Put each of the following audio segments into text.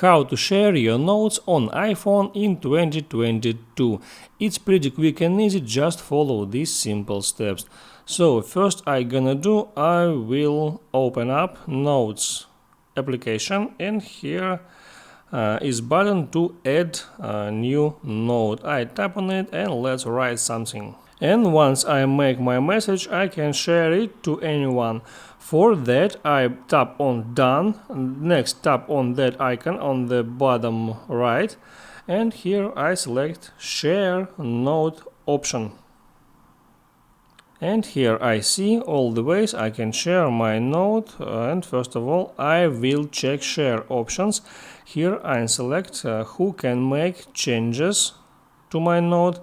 How to share your notes on iPhone in 2022. It's pretty quick and easy, just follow these simple steps. So first I will open up Notes application, and here is button to add a new note. I tap on it and let's write something. And once I make my message, I can share it to anyone. For that, I tap on Done, next tap on that icon on the bottom right, and here I select Share Note option. And here I see all the ways I can share my note, and first of all I will check Share options. Here I select who can make changes to my note.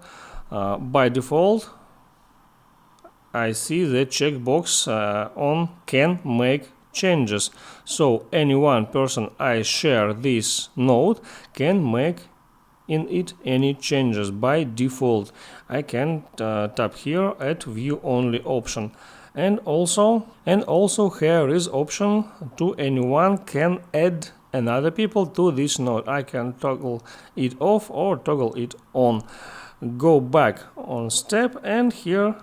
By default I see the checkbox on Can Make Changes, so any one person I share this note can make in it any changes. By default I can tap here at View Only option, and also here is option to anyone can add another people to this note. I can toggle it off or toggle it on. Go back on step, and here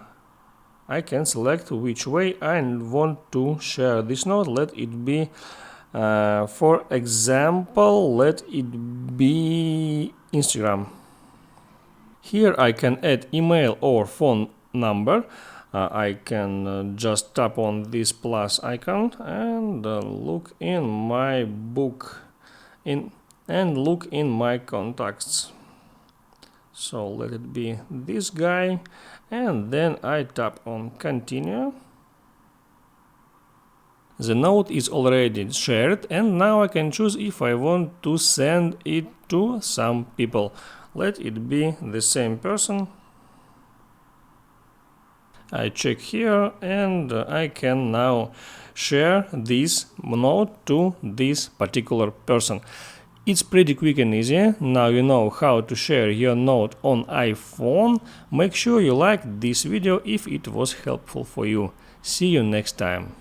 I can select which way I want to share this note. Let it be, for example, let it be Instagram. Here I can add email or phone number. I can just tap on this plus icon and look in my book and look in my contacts. So let it be this guy, and then I tap on Continue. The note is already shared, and now I can choose if I want to send it to some people. Let it be the same person. I check here, and I can now share this note to this particular person. It's pretty quick and easy. Now you know how to share your note on iPhone. Make sure you like this video if it was helpful for you. See you next time.